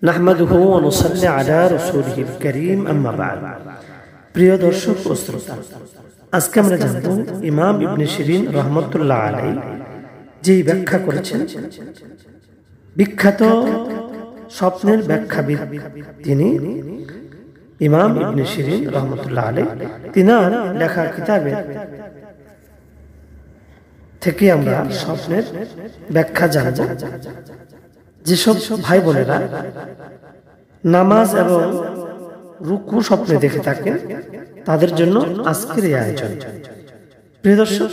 নাহমাদুহু ওয়া নুসাল্লি আলা রাসূলিহিল কারীম আম্মা বা'দ। প্রিয় দর্শক ও শ্রোতা, আজকে আমরা জানব ইমাম ইবনে শিরিন রাহমাতুল্লাহ আলাইহি যেই ব্যাখ্যা করেছেন, বিখ্যাত স্বপ্নের ব্যাখ্যাবিদ তিনি ইমাম ইবনে শিরিন রাহমাতুল্লাহ আলাইহি, তিনার লেখা কিতাবের থেকে আমরা স্বপ্নের ব্যাখ্যা জানব। যেসব ভাই বোনেরা নামাজ এবং রুকু স্বপ্নে দেখে থাকেন তাদের জন্য আজকের এই আয়োজন। প্রিয় দর্শক,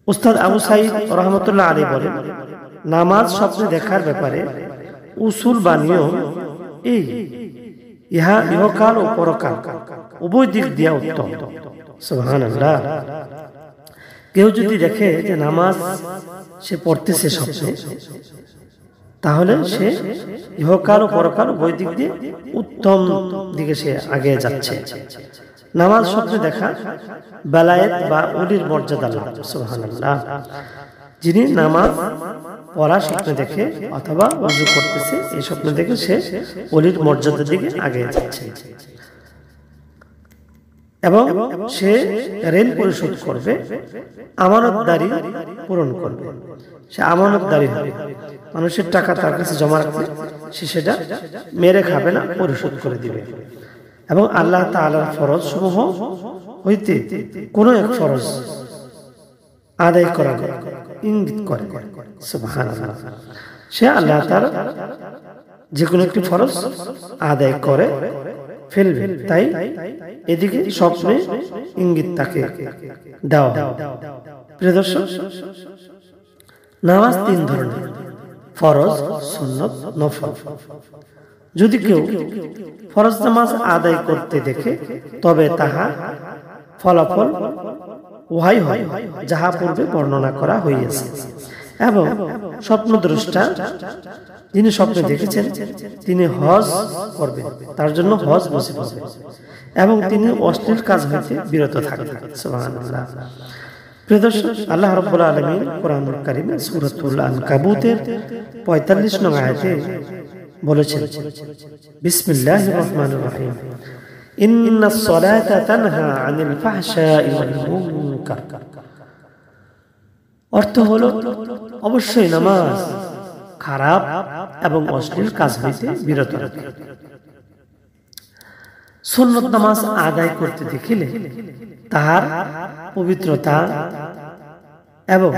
উস্তাদ আবু সাঈদ রাহমাতুল্লাহ আলাইহি বলেন, নামাজ স্বপ্নে দেখার ব্যাপারে উসুল বা নিয়ম এই, ইহা ইহকাল ও পরকাল উভয় দিক দিয়া উত্তম। সুবহানাল্লাহ। কেউ যদি দেখে যে নামাজ সে পড়তেছে স্বপ্নে, তাহলে সে ইহকাল ও পরকাল উভয় দিক দিয়ে উত্তম দিকে সে আগে যাচ্ছে। নামাজ স্বপ্নে দেখা বেলায়েত বা ওলির মর্যাদা লাভ। সুবহানাল্লাহ। যিনি নামাজ পড়া স্বপ্নে দেখে অথবা ওযু করতেছে, এই স্বপ্নে দেখে সে ওলির মর্যাদার দিকে আগে যাচ্ছে এবং সে ঋণ পরিশোধ করবে, আমানতদারি পূরণ করবে, সে আমানতদারি হবে। মানুষের টাকা তার কাছে জমা রাখবে, সে সেটা মেরে খাবে না, পরিশোধ করে দিবে। এবং আল্লাহ তাআলার ফরজ সমূহ হইতে কোন এক ফরজ আদায় করা ইঙ্গিত করে। সুবহানাল্লাহ। সে আল্লাহ তাআলা যে কোনো একটি ফরজ আদায় করে ফেলবে, তাই এদিকে স্বপ্নে ইঙ্গিত তাকে দেওয়া। প্রিয় দর্শক, নামাজ তিন ধরনের: ফরজ, সুন্নত, নফল। যদি কেউ ফরজ নামাজ আদায় করতে দেখে তবে তাহা ফলাফল উহাই হয় যাহা পূর্বে বর্ণনা করা হইয়াছে। এবং স্বপ্নদ্রষ্টা যিনি স্বপ্নে দেখেছেন তিনি হজ করবেন, তার জন্য হজ নসিব হবে এবং তিনি অশ্লীল কাজ হইতে বিরত থাকবেন। সুবহানাল্লাহ। প্রিয় দর্শক, আল্লাহ রাব্বুল আলামিন কোরআনুল কারীমে সূরাতুল আনকাবুতের ৪৫ নং আয়াতে বলেছেন, বিসমিল্লাহির রহমানির রহিম, ইন্নাস সালাতা তানহা আনিল ফাহশাই ওয়াল মুনকার। অর্থ হলো, অবশ্যই নামাজ খারাপ এবং অশ্লীল কাজ হইতে বিরত রাখে। সুন্নত নামাজ আদায় করতে দেখিলে তাহার পবিত্রতা এবং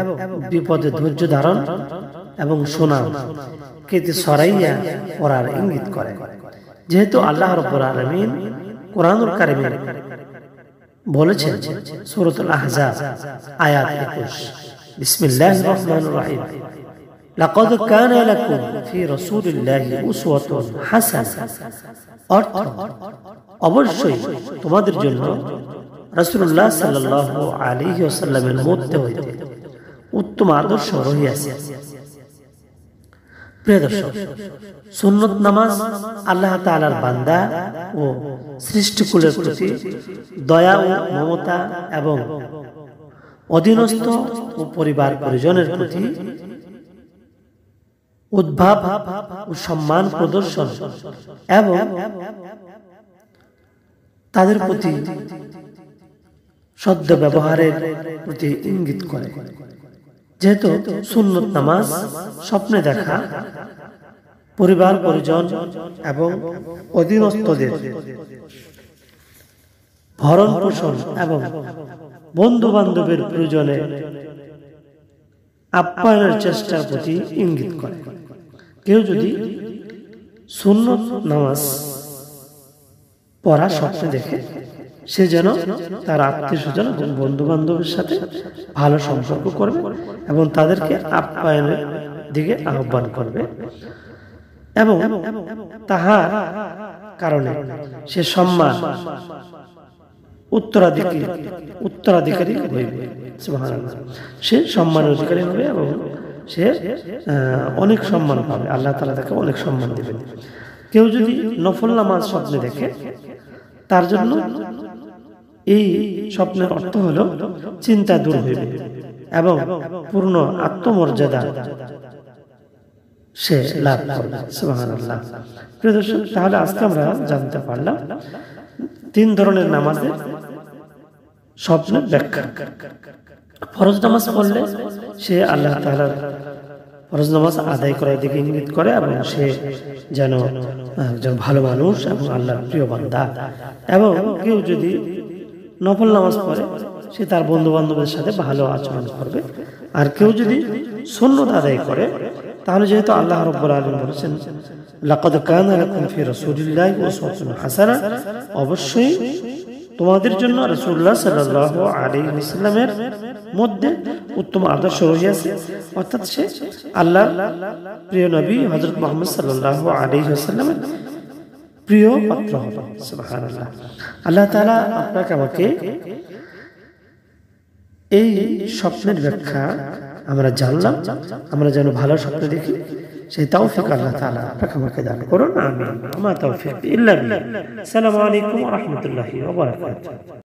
বিপদে ধৈর্য ধারণ এবং সুনাম কেতে সরাইয়া পড়ার ইঙ্গিত করে। যেহেতু আল্লাহ রাব্বুল আলামিন কোরআনুল কারীমে বলেছেন, সূরাতুল আহজাব আয়াত ২১, বিসমিল্লাহির রহমানির রহিম, লাকাদ কানা লাকুম ফি রাসূলিল্লাহি উসওয়াতুন হাসানাহ। অর্থ, অবশ্যই তোমাদের জন্য রাসূলুল্লাহ সাল্লাল্লাহু আলাইহি ওয়াসাল্লামের মধ্যে হইতে উত্তম আদর্শ রহিয়াছে। প্রিয় দর্শক, সুন্নত নামাজ আল্লাহ তাআলার বান্দা ও সৃষ্টিকুলের প্রতি দয়া ও মমতা এবং অধীনস্থ ও পরিবার পরিজনের প্রতি উদ্ভাব ও সম্মান প্রদর্শন এবং তাদের প্রতি সদ্য ব্যবহারের প্রতি ইঙ্গিত করে। যেহেতু সুন্নত নামাজ স্বপ্নে দেখা পরিবার পরিজন এবং অধীনস্থদের ভরণ পোষণ এবং বন্ধু বান্ধবের প্রয়োজনে আপ্যায়নের চেষ্টার প্রতি ইঙ্গিত করে। কেউ যদি সুন্নত নামাজ পড়া স্বপ্নে দেখে, সে যেন তার আত্মীয় স্বজন এবং বন্ধু বান্ধবের সাথে ভালো সম্পর্ক করবে এবং তাদেরকে আপ্যায়নের দিকে আহ্বান করবে এবং তাহার কারণে সে সম্মান উত্তরাধিকারী হইবে। সুবহানাল্লাহ। সে সম্মানের অধিকারী হবে এবং সে অনেক সম্মান পাবে, আল্লাহ তাআলা তাকে অনেক সম্মান দিবেন। কেউ যদি নফল নামাজ স্বপ্নে দেখে, তার জন্য এই স্বপ্নের অর্থ হলো চিন্তা দূর হইবে এবং পূর্ণ আত্মমর্যাদা সে লাভ করবে। সুবহানাল্লাহ। প্রিয় দর্শক, তাহলে আজকে আমরা জানতে পারলাম 3 ধরনের নামাজের স্বপ্নের ব্যাখ্যা। ফরজ নামাজ পড়লে সে আল্লাহ তাআলার ফরজ নামাজ আদায় করার দিকে ইঙ্গিত করে এবং সে যেন একজন ভালো মানুষ এবং আল্লাহর প্রিয় বান্দা। এবং কেউ যদি নফল নামাজ পড়ে সে তার বন্ধু বান্ধবের সাথে ভালো আচরণ করবে। আর কেউ যদি সুন্নাত আদায় করে তাহলে যেহেতু আল্লাহ রাব্বুল আলামিন বলেছেন লাকাদ কানা লাকুম ফি রাসূলিল্লাহি উসওয়াতুন হাসানা, অবশ্যই তোমাদের জন্য রাসূলুল্লাহ সাল্লাল্লাহু আলাইহি ওয়াসাল্লামের মধ্যে উত্তম আদর্শ রয়েছে। অর্থাৎ সে আল্লাহর প্রিয় নবী হযরত মুহাম্মদ সাল্লাল্লাহু আলাইহি ওয়াসাল্লামের প্রিয় পাত্র হবে। সুবহানাল্লাহ। আল্লাহ তাআলা আপনাকে আমাকে এই স্বপ্নের ব্যাখ্যা আমরা জানলাম, আমরা যেন ভালো স্বপ্ন দেখি সেই তৌফিক আল্লাহ তাআলা আপনাকে আমাকে দান করুন। আমিন। আমা তৌফিক ইল্লা বিল্লাহ। আসসালামু আলাইকুম ওয়া রাহমাতুল্লাহি ওয়া বারাকাতুহু।